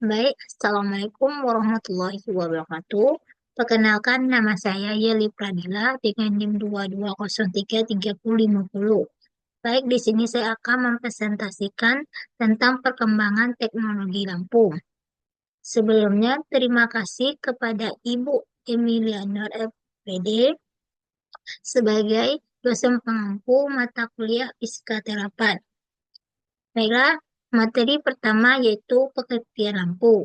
Baik, Assalamualaikum warahmatullahi wabarakatuh. Perkenalkan, nama saya Yeli Pradila dengan NIM 22033050. Baik, di sini saya akan mempresentasikan tentang perkembangan teknologi lampu. Sebelumnya, terima kasih kepada Ibu Emilia Nur FPD sebagai dosen pengampu mata kuliah Fisika Terapan. Baiklah, materi pertama yaitu pengertian lampu,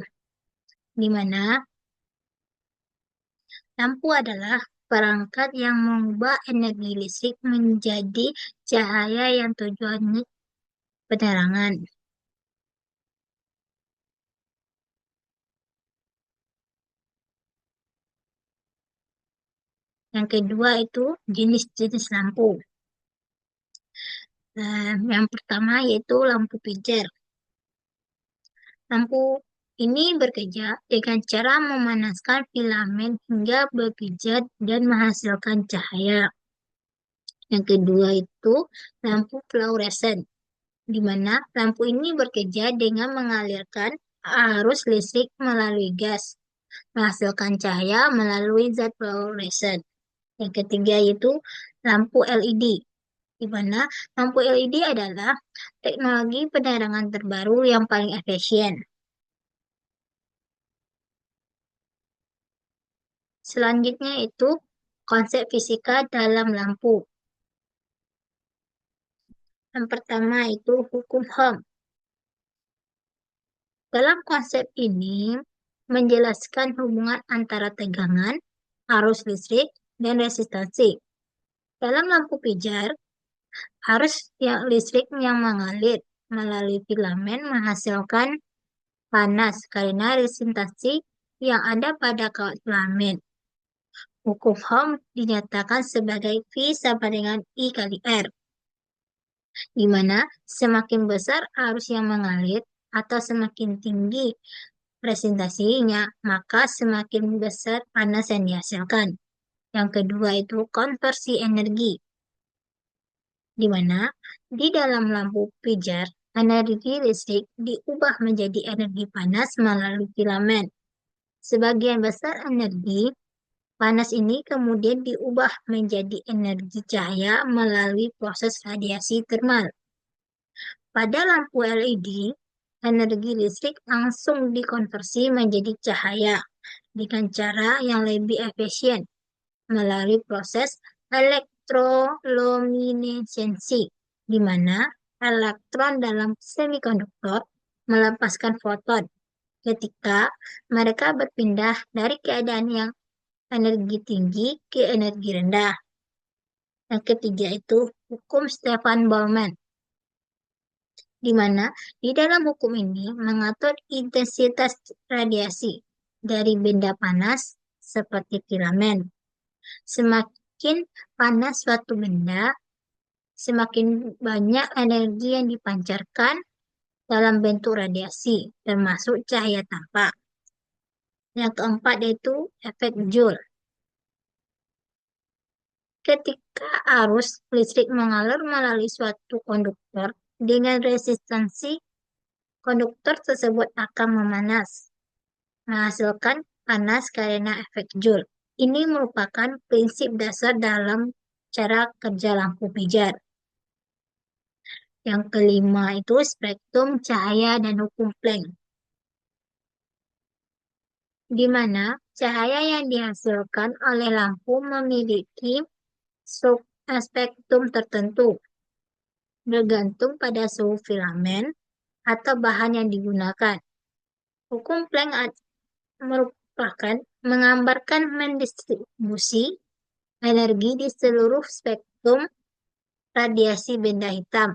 di mana lampu adalah perangkat yang mengubah energi listrik menjadi cahaya yang tujuannya penerangan. Yang kedua itu jenis-jenis lampu. Yang pertama yaitu lampu pijar. Lampu ini bekerja dengan cara memanaskan filamen hingga berpijar dan menghasilkan cahaya. Yang kedua itu lampu fluoresen, di mana lampu ini bekerja dengan mengalirkan arus listrik melalui gas, menghasilkan cahaya melalui zat fluoresen. Yang ketiga yaitu lampu LED, di mana lampu LED adalah teknologi penerangan terbaru yang paling efisien. Selanjutnya itu konsep fisika dalam lampu. Yang pertama itu hukum Ohm. Dalam konsep ini menjelaskan hubungan antara tegangan, arus listrik, dan resistansi. Dalam lampu pijar, arus listrik yang mengalir melalui filamen menghasilkan panas karena resistansi yang ada pada kawat filamen. Hukum Ohm dinyatakan sebagai V sama dengan I kali R, di mana semakin besar arus yang mengalir atau semakin tinggi presentasinya, maka semakin besar panas yang dihasilkan. Yang kedua itu konversi energi, di mana di dalam lampu pijar, energi listrik diubah menjadi energi panas melalui filamen. Sebagian besar energi panas ini kemudian diubah menjadi energi cahaya melalui proses radiasi termal. Pada lampu LED, energi listrik langsung dikonversi menjadi cahaya dengan cara yang lebih efisien melalui proses elektroluminesensi, di mana elektron dalam semikonduktor melepaskan foton ketika mereka berpindah dari keadaan yang energi tinggi ke energi rendah. Yang ketiga itu hukum Stefan Boltzmann, di mana di dalam hukum ini mengatur intensitas radiasi dari benda panas seperti filamen. Semakin panas suatu benda, semakin banyak energi yang dipancarkan dalam bentuk radiasi, termasuk cahaya tampak. Yang keempat yaitu efek Joule. Ketika arus listrik mengalir melalui suatu konduktor dengan resistansi, konduktor tersebut akan memanas, menghasilkan panas karena efek Joule. Ini merupakan prinsip dasar dalam cara kerja lampu pijar. Yang kelima itu spektrum cahaya dan hukum Planck, di mana cahaya yang dihasilkan oleh lampu memiliki spektrum tertentu, bergantung pada suhu filamen atau bahan yang digunakan. Hukum Planck merupakan menggambarkan mendistribusi energi di seluruh spektrum radiasi benda hitam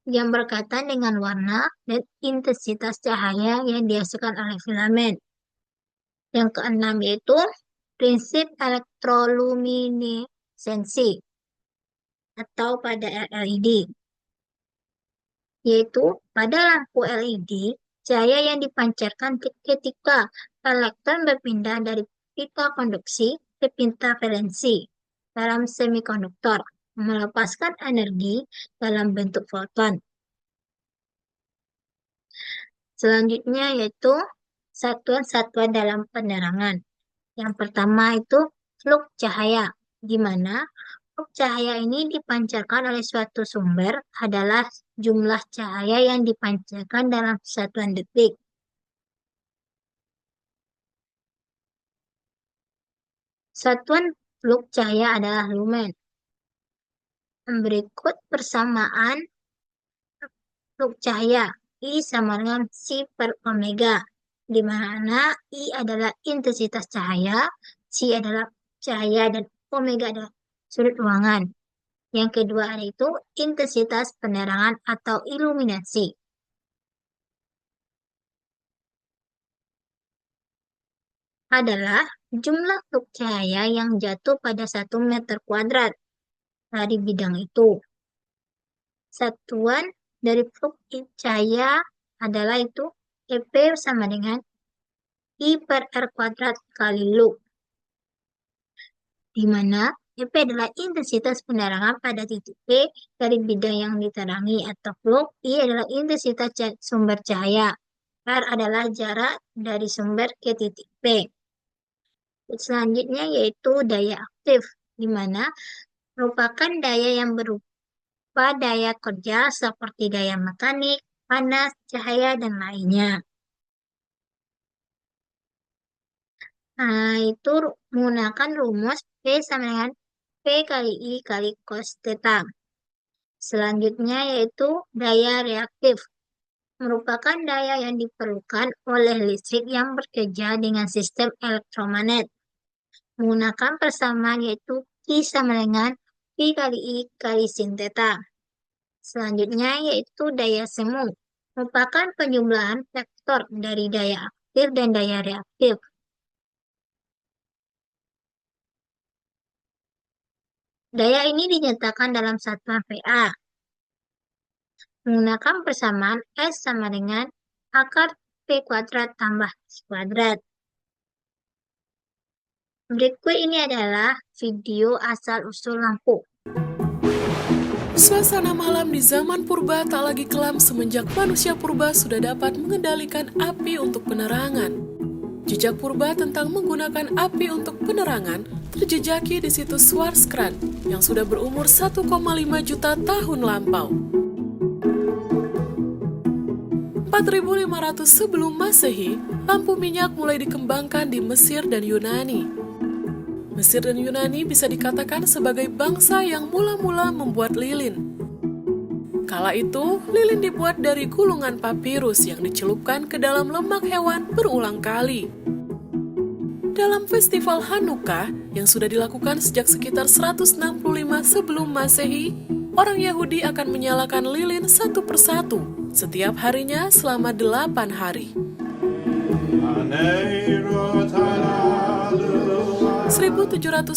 yang berkaitan dengan warna dan intensitas cahaya yang dihasilkan oleh filamen. Yang keenam yaitu prinsip elektroluminesensi atau pada LED, yaitu pada lampu LED, cahaya yang dipancarkan ketika elektron berpindah dari pita konduksi ke pita valensi dalam semikonduktor, melepaskan energi dalam bentuk foton. Selanjutnya yaitu satuan-satuan dalam penerangan. Yang pertama itu fluk cahaya, di mana fluk cahaya ini dipancarkan oleh suatu sumber adalah jumlah cahaya yang dipancarkan dalam satuan detik. Satuan fluk cahaya adalah lumen. Berikut persamaan fluk cahaya. I sama dengan C per omega, di mana I adalah intensitas cahaya, C adalah cahaya, dan omega adalah sudut ruangan. Yang kedua yaitu intensitas penerangan atau iluminasi. Adalah jumlah fluk cahaya yang jatuh pada 1 meter kuadrat dari bidang itu. Satuan dari fluk cahaya adalah itu EP sama dengan I per R kuadrat kali loop, di mana EP adalah intensitas penerangan pada titik P dari bidang yang diterangi atau fluk. I adalah intensitas sumber cahaya. R adalah jarak dari sumber ke titik P. Selanjutnya yaitu daya aktif, di mana merupakan daya yang berupa daya kerja seperti daya mekanik, panas, cahaya, dan lainnya. Nah, itu menggunakan rumus P sama dengan P kali I kali cos theta. Selanjutnya yaitu daya reaktif, merupakan daya yang diperlukan oleh listrik yang bekerja dengan sistem elektromagnet. Menggunakan persamaan yaitu I sama dengan P kali I kali sin theta. Selanjutnya yaitu daya semu, merupakan penjumlahan vektor dari daya aktif dan daya reaktif. Daya ini dinyatakan dalam satuan VA. Menggunakan persamaan S sama dengan akar P kuadrat tambah S kuadrat. Berikut ini adalah video asal-usul lampu. Suasana malam di zaman purba tak lagi kelam semenjak manusia purba sudah dapat mengendalikan api untuk penerangan. Jejak purba tentang menggunakan api untuk penerangan terjejaki di situs Swarskran yang sudah berumur 1,5 juta tahun lampau. 4.500 sebelum Masehi, lampu minyak mulai dikembangkan di Mesir dan Yunani. Mesir dan Yunani bisa dikatakan sebagai bangsa yang mula-mula membuat lilin. Kala itu, lilin dibuat dari gulungan papirus yang dicelupkan ke dalam lemak hewan berulang kali. Dalam festival Hanukkah yang sudah dilakukan sejak sekitar 165 sebelum Masehi, orang Yahudi akan menyalakan lilin satu persatu setiap harinya selama 8 hari. 1782,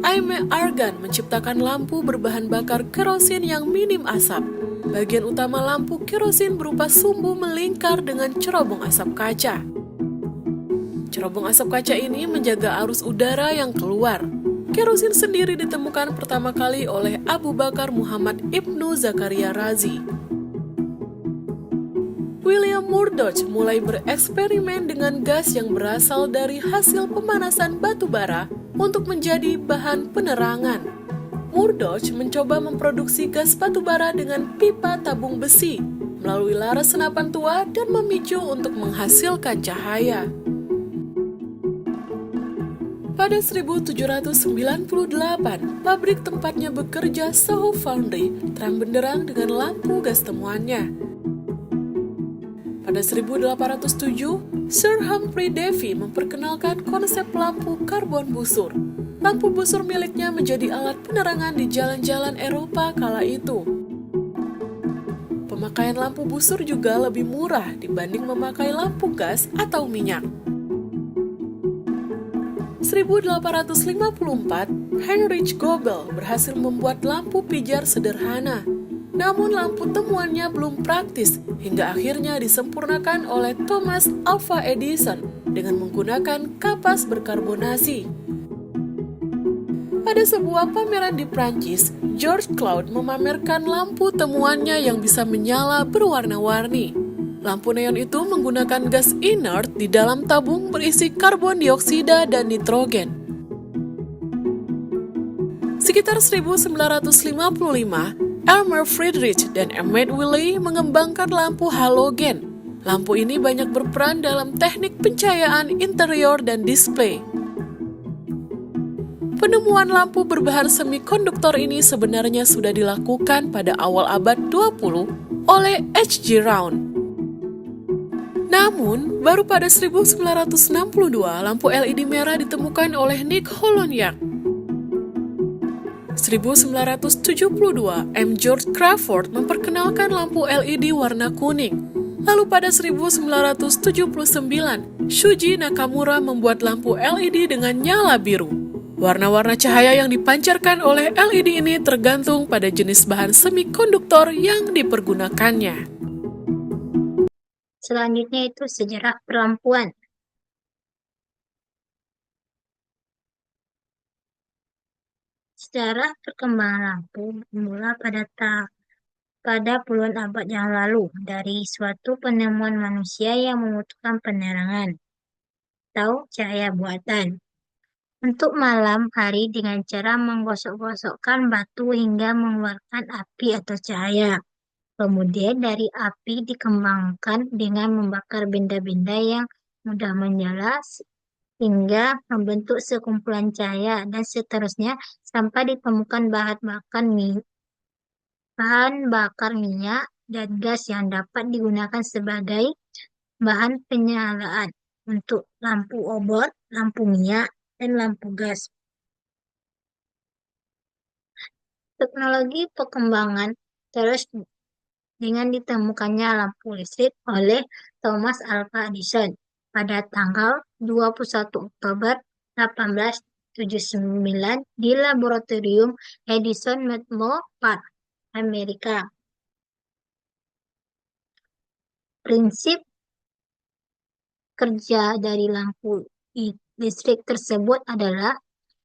Aimé Argan menciptakan lampu berbahan bakar kerosin yang minim asap. Bagian utama lampu kerosin berupa sumbu melingkar dengan cerobong asap kaca. Cerobong asap kaca ini menjaga arus udara yang keluar. Kerosin sendiri ditemukan pertama kali oleh Abu Bakar Muhammad Ibnu Zakaria Razi. William Murdoch mulai bereksperimen dengan gas yang berasal dari hasil pemanasan batu bara untuk menjadi bahan penerangan. Murdoch mencoba memproduksi gas batu bara dengan pipa tabung besi melalui laras senapan tua dan memicu untuk menghasilkan cahaya. Pada 1798, pabrik tempatnya bekerja, Soho Foundry, terang benderang dengan lampu gas temuannya. Pada 1807, Sir Humphrey Davy memperkenalkan konsep lampu karbon busur. Lampu busur miliknya menjadi alat penerangan di jalan-jalan Eropa kala itu. Pemakaian lampu busur juga lebih murah dibanding memakai lampu gas atau minyak. 1854, Heinrich Goebel berhasil membuat lampu pijar sederhana. Namun lampu temuannya belum praktis hingga akhirnya disempurnakan oleh Thomas Alva Edison dengan menggunakan kapas berkarbonasi. Pada sebuah pameran di Prancis, George Claude memamerkan lampu temuannya yang bisa menyala berwarna-warni. Lampu neon itu menggunakan gas inert di dalam tabung berisi karbon dioksida dan nitrogen. Sekitar 1955, Elmer Friedrich dan Emmett Willey mengembangkan lampu halogen. Lampu ini banyak berperan dalam teknik pencahayaan interior dan display. Penemuan lampu berbahan semikonduktor ini sebenarnya sudah dilakukan pada awal abad 20 oleh H.G. Round. Namun, baru pada 1962 lampu LED merah ditemukan oleh Nick Holonyak. 1972, M. George Crawford memperkenalkan lampu LED warna kuning. Lalu pada 1979, Shuji Nakamura membuat lampu LED dengan nyala biru. Warna-warna cahaya yang dipancarkan oleh LED ini tergantung pada jenis bahan semikonduktor yang dipergunakannya. Selanjutnya itu sejarah perlampuan. Sejarah perkembangan lampu bermula pada puluhan abad yang lalu dari suatu penemuan manusia yang membutuhkan penerangan atau cahaya buatan untuk malam hari dengan cara menggosok-gosokkan batu hingga mengeluarkan api atau cahaya. Kemudian dari api dikembangkan dengan membakar benda-benda yang mudah menyala hingga membentuk sekumpulan cahaya dan seterusnya sampai ditemukan bahan bakar minyak dan gas yang dapat digunakan sebagai bahan penyalaan untuk lampu obor, lampu minyak, dan lampu gas. Teknologi perkembangan terus dengan ditemukannya lampu listrik oleh Thomas Alva Edison pada tanggal 21 Oktober 1879 di laboratorium Edison Menlo Park, Amerika. Prinsip kerja dari lampu listrik tersebut adalah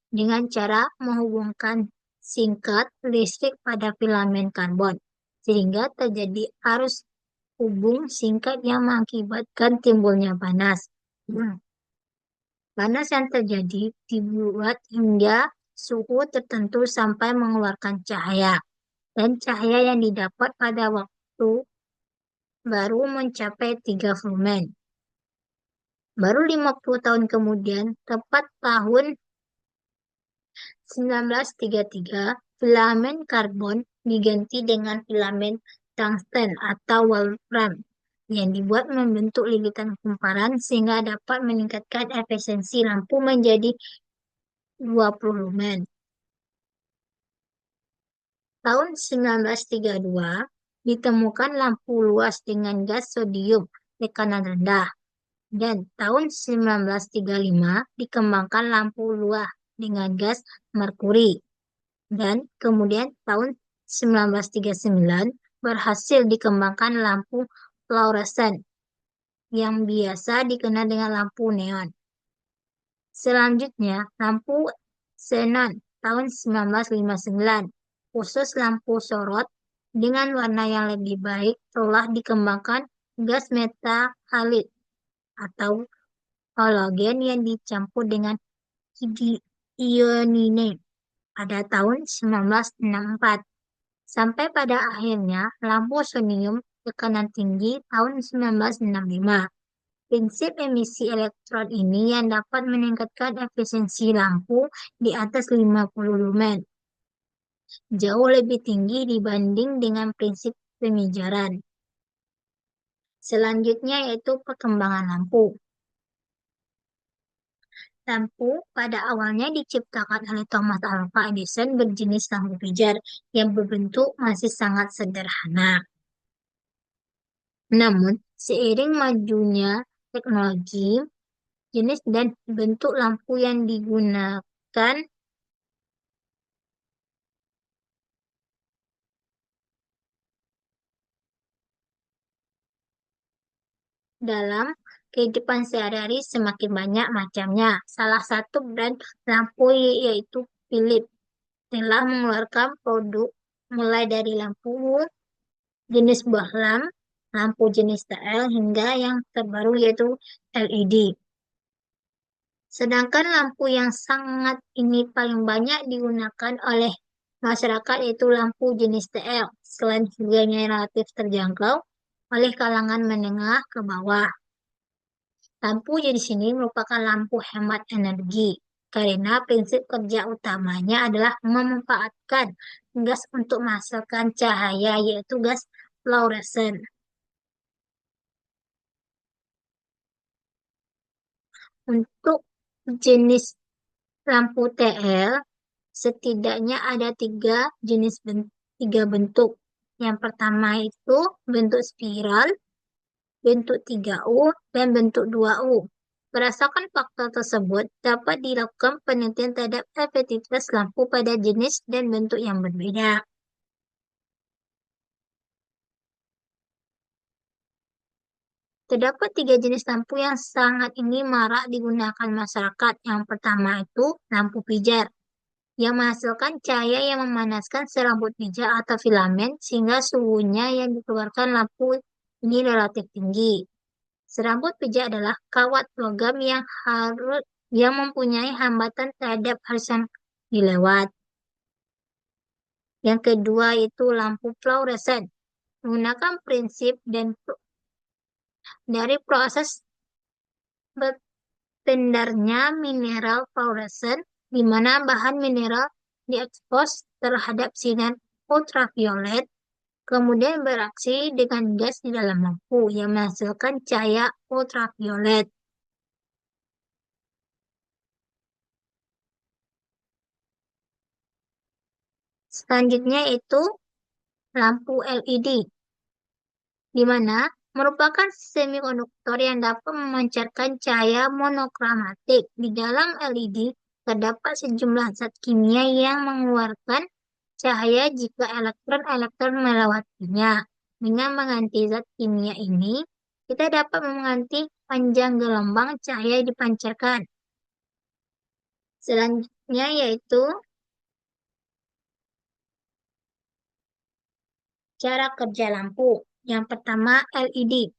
dengan cara menghubungkan singkat listrik pada filamen karbon, sehingga terjadi arus hubung singkat yang mengakibatkan timbulnya panas. Panas yang terjadi dibuat hingga suhu tertentu sampai mengeluarkan cahaya, dan cahaya yang didapat pada waktu baru mencapai 3 lumen. Baru 50 tahun kemudian, tepat tahun 1933, filamen karbon diganti dengan filamen tungsten atau wolfram yang dibuat membentuk lilitan kumparan sehingga dapat meningkatkan efisiensi lampu menjadi 20 lumen. Tahun 1932, ditemukan lampu luas dengan gas sodium tekanan rendah. Dan tahun 1935 dikembangkan lampu luas dengan gas merkuri. Dan kemudian tahun 1939 berhasil dikembangkan lampu fluoresen yang biasa dikenal dengan lampu neon. Selanjutnya, lampu xenon tahun 1959, khusus lampu sorot dengan warna yang lebih baik telah dikembangkan gas metahalid atau halogen yang dicampur dengan ionine pada tahun 1964. Sampai pada akhirnya lampu sonium tekanan tinggi tahun 1965. Prinsip emisi elektron ini yang dapat meningkatkan efisiensi lampu di atas 50 lumen. Jauh lebih tinggi dibanding dengan prinsip pemijaran. Selanjutnya yaitu perkembangan lampu. Lampu pada awalnya diciptakan oleh Thomas Alva Edison berjenis lampu pijar yang berbentuk masih sangat sederhana. Namun, seiring majunya teknologi, jenis dan bentuk lampu yang digunakan dalam kehidupan sehari-hari semakin banyak macamnya. Salah satu brand lampu yaitu Philips telah mengeluarkan produk mulai dari lampu jenis bohlam lampu jenis TL hingga yang terbaru yaitu LED. Sedangkan lampu yang sangat ini paling banyak digunakan oleh masyarakat yaitu lampu jenis TL. Selain harganya relatif terjangkau oleh kalangan menengah ke bawah. Lampu jenis ini merupakan lampu hemat energi karena prinsip kerja utamanya adalah memanfaatkan gas untuk menghasilkan cahaya yaitu gas fluoresen. Untuk jenis lampu TL setidaknya ada tiga bentuk. Yang pertama itu bentuk spiral, bentuk 3U, dan bentuk 2U. Berdasarkan faktor tersebut, dapat dilakukan penelitian terhadap efektivitas lampu pada jenis dan bentuk yang berbeda. Terdapat tiga jenis lampu yang sangat ini marak digunakan masyarakat. Yang pertama itu lampu pijar, yang menghasilkan cahaya yang memanaskan serabut pijar atau filamen sehingga suhunya yang dikeluarkan lampu ini relatif tinggi. Serabut pijar adalah kawat logam yang mempunyai hambatan terhadap arus yang dilewat. Yang kedua itu lampu fluoresen, menggunakan prinsip dari proses bertendarnya mineral fluoresen, di mana bahan mineral diekspos terhadap sinar ultraviolet, kemudian bereaksi dengan gas di dalam lampu yang menghasilkan cahaya ultraviolet. Selanjutnya itu lampu LED, di mana merupakan semikonduktor yang dapat memancarkan cahaya monokromatik. Di dalam LED terdapat sejumlah zat kimia yang mengeluarkan cahaya jika elektron-elektron melewatinya. Dengan mengganti zat kimia ini, kita dapat mengganti panjang gelombang cahaya yang dipancarkan. Selanjutnya yaitu cara kerja lampu. Yang pertama LED.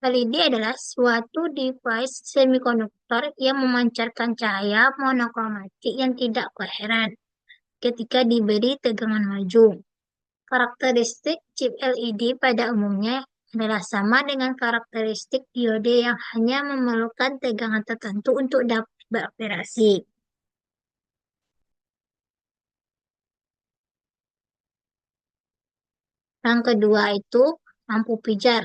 LED adalah suatu device semikonduktor yang memancarkan cahaya monokromatik yang tidak koheren ketika diberi tegangan maju. Karakteristik chip LED pada umumnya adalah sama dengan karakteristik diode yang hanya memerlukan tegangan tertentu untuk dapat beroperasi. Yang kedua itu lampu pijar,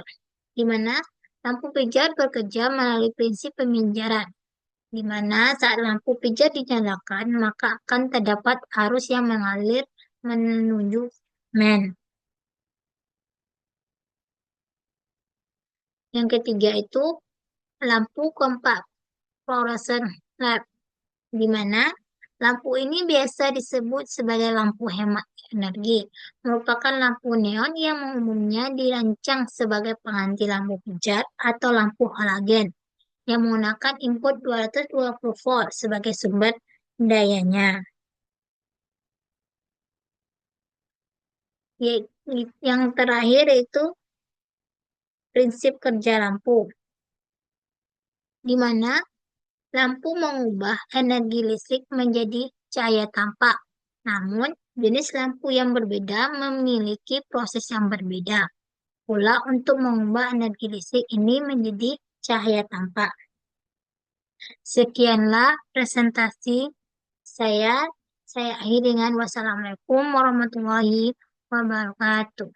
di mana lampu pijar bekerja melalui prinsip peminjaran, di mana saat lampu pijar dinyalakan, maka akan terdapat arus yang mengalir menuju men. Yang ketiga itu lampu kompak fluorescent lamp, di mana lampu ini biasa disebut sebagai lampu hemat energi, merupakan lampu neon yang umumnya dirancang sebagai pengganti lampu pijar atau lampu halogen yang menggunakan input 220 volt sebagai sumber dayanya. Yang terakhir itu prinsip kerja lampu, di mana lampu mengubah energi listrik menjadi cahaya tampak. Namun, jenis lampu yang berbeda memiliki proses yang berbeda pula untuk mengubah energi listrik ini menjadi cahaya tampak. Sekianlah presentasi saya. Saya akhiri dengan wassalamualaikum warahmatullahi wabarakatuh.